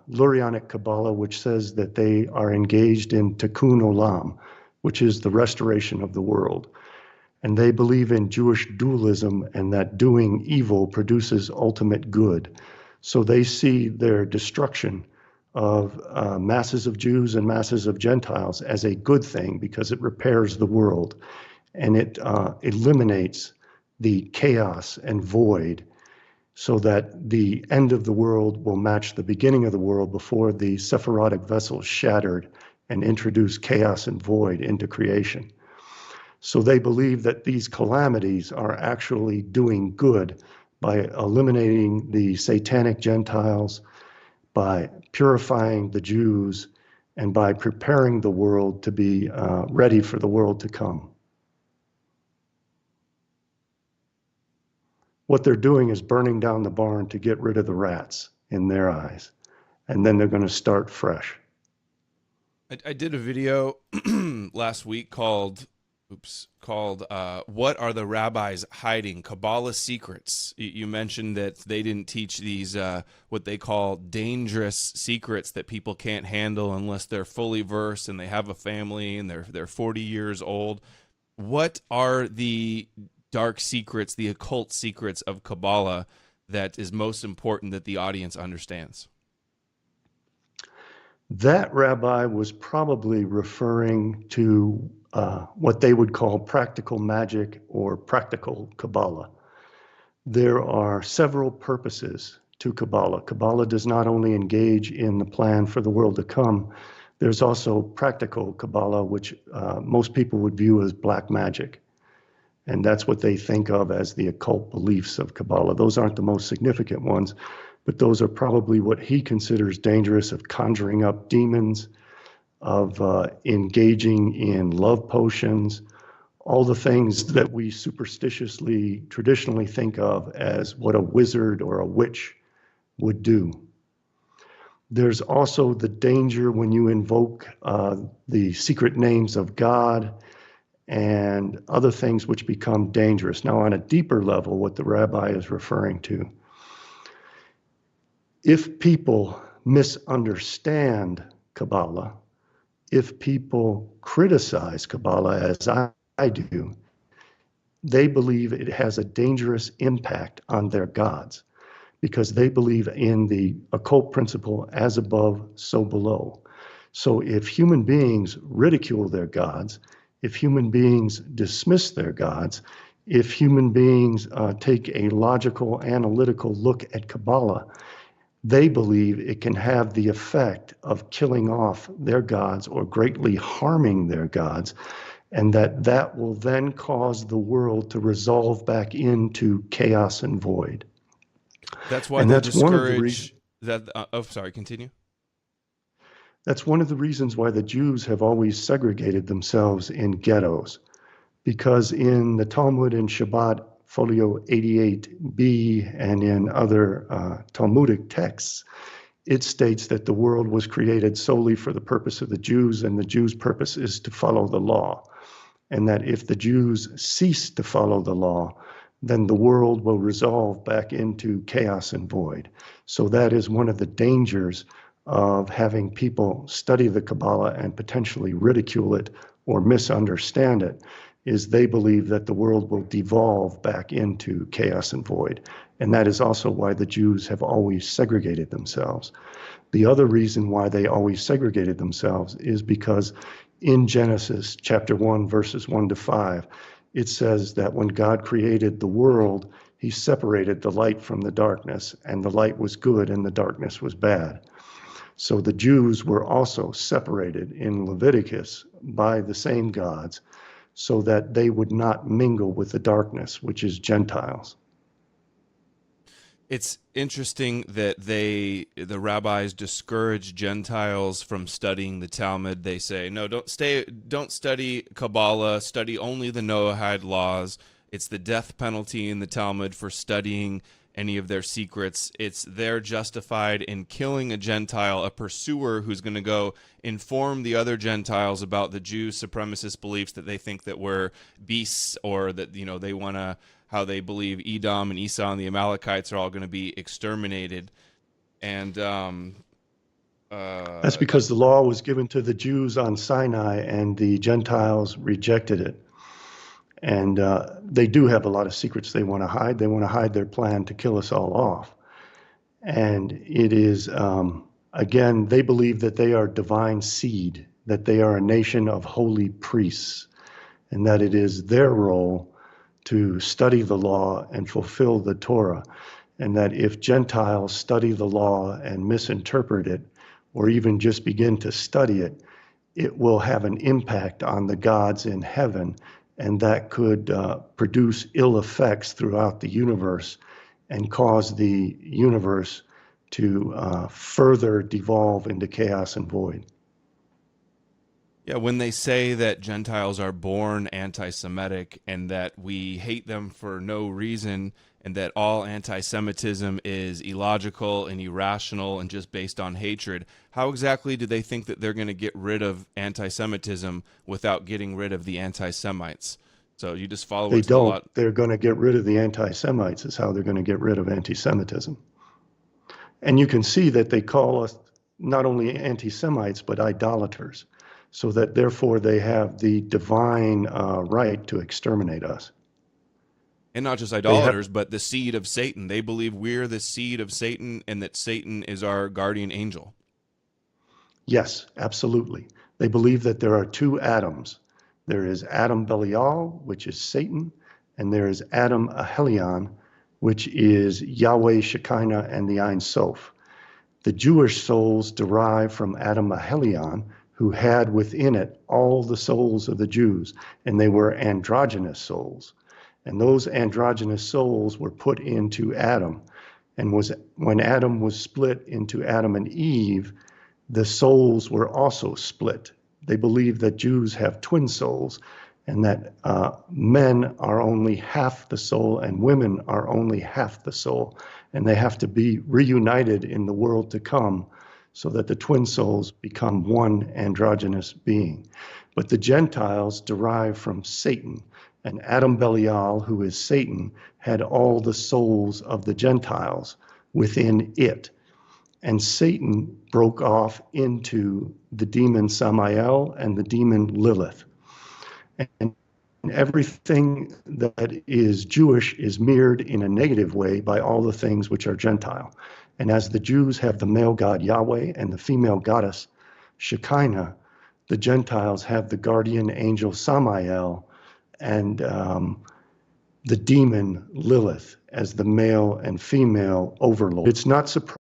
Lurianic Kabbalah, which says that they are engaged in tikkun olam, which is the restoration of the world. And they believe in Jewish dualism and that doing evil produces ultimate good. So they see their destruction of masses of Jews and masses of Gentiles as a good thing because it repairs the world and it eliminates the chaos and void so that the end of the world will match the beginning of the world before the Sephirotic vessel shattered and introduced chaos and void into creation. So they believe that these calamities are actually doing good by eliminating the satanic Gentiles, by purifying the Jews, and by preparing the world to be ready for the world to come. What they're doing is burning down the barn to get rid of the rats in their eyes, and then they're going to start fresh. I did a video last week called What Are the Rabbis Hiding? Kabbalah Secrets. You mentioned that they didn't teach these what they call dangerous secrets that people can't handle unless they're fully versed and they have a family and they're 40 years old. What are the dark secrets, the occult secrets of Kabbalah that is most important that the audience understands? That rabbi was probably referring to what they would call practical magic or practical Kabbalah. There are several purposes to Kabbalah. Kabbalah does not only engage in the plan for the world to come, there's also practical Kabbalah, which most people would view as black magic. And that's what they think of as the occult beliefs of Kabbalah. Those aren't the most significant ones, but those are probably what he considers dangerous, of conjuring up demons, of engaging in love potions, all the things that we superstitiously, traditionally think of as what a wizard or a witch would do. There's also the danger when you invoke the secret names of God and other things which become dangerous. Now, on a deeper level, what the rabbi is referring to, if people misunderstand Kabbalah, if people criticize Kabbalah, as I do, they believe it has a dangerous impact on their gods because they believe in the occult principle, as above, so below. So if human beings ridicule their gods, if human beings dismiss their gods, if human beings take a logical, analytical look at Kabbalah, they believe it can have the effect of killing off their gods or greatly harming their gods, and that will then cause the world to resolve back into chaos and void. That's why And they that's one of the reasons. discourage that. Oh, sorry. Continue. That's one of the reasons why the Jews have always segregated themselves in ghettos, because in the Talmud and Shabbat, folio 88b, and in other Talmudic texts, it states that the world was created solely for the purpose of the Jews, and the Jews' purpose is to follow the law. And that if the Jews cease to follow the law, then the world will resolve back into chaos and void. So that is one of the dangers of having people study the Kabbalah and potentially ridicule it or misunderstand it, is they believe that the world will devolve back into chaos and void. And that is also why the Jews have always segregated themselves. The other reason why they always segregated themselves is because in Genesis chapter 1, verses 1 to 5, it says that when God created the world, he separated the light from the darkness, and the light was good and the darkness was bad. So the Jews were also separated in Leviticus by the same gods, so that they would not mingle with the darkness, which is Gentiles. It's interesting that the rabbis discourage Gentiles from studying the Talmud. They say, no, don't study Kabbalah, study only the Noahide laws. It's the death penalty in the Talmud for studying any of their secrets. They're justified in killing a Gentile, a pursuer who's going to go inform the other Gentiles about the Jews' supremacist beliefs that they think that we're beasts, or that, they want to, how they believe Edom and Esau and the Amalekites are all going to be exterminated. And That's That because the law was given to the Jews on Sinai and the Gentiles rejected it. And they do have a lot of secrets they want to hide. They want to hide their plan to kill us all off. And it is, again, they believe that they are divine seed, that they are a nation of holy priests, and that it is their role to study the law and fulfill the Torah. And that if Gentiles study the law and misinterpret it, or even just begin to study it, it will have an impact on the gods in heaven, and that could produce ill effects throughout the universe and cause the universe to further devolve into chaos and void. Yeah, when they say that Gentiles are born anti Semitic and that we hate them for no reason and that all anti Semitism is illogical and irrational and just based on hatred, how exactly do they think that they're going to get rid of anti Semitism without getting rid of the anti Semites? So you just follow They into the don't. lot. They're going to get rid of the anti Semites, is how they're going to get rid of anti Semitism. And you can see that they call us not only anti Semites, but idolaters, so that therefore they have the divine right to exterminate us. And not just They have, idolaters, but the seed of Satan. They believe we're the seed of Satan and that Satan is our guardian angel. yes, absolutely. They believe that there are two Adams. There is Adam Belial, which is Satan, and there is Adam Ahelion, which is Yahweh Shekinah and the Ein Sof. The Jewish souls derive from Adam Ahelion, who had within it all the souls of the Jews, and they were androgynous souls. And those androgynous souls were put into Adam. And when Adam was split into Adam and Eve, the souls were also split. They believe that Jews have twin souls and that men are only half the soul and women are only half the soul. And they have to be reunited in the world to come so that the twin souls become one androgynous being. But the Gentiles derive from Satan, and Adam Belial, who is Satan, had all the souls of the Gentiles within it. And Satan broke off into the demon Samael and the demon Lilith. And everything that is Jewish is mirrored in a negative way by all the things which are Gentile. And as the Jews have the male god Yahweh and the female goddess Shekinah, the Gentiles have the guardian angel Samael and the demon Lilith as the male and female overlord. It's not surprising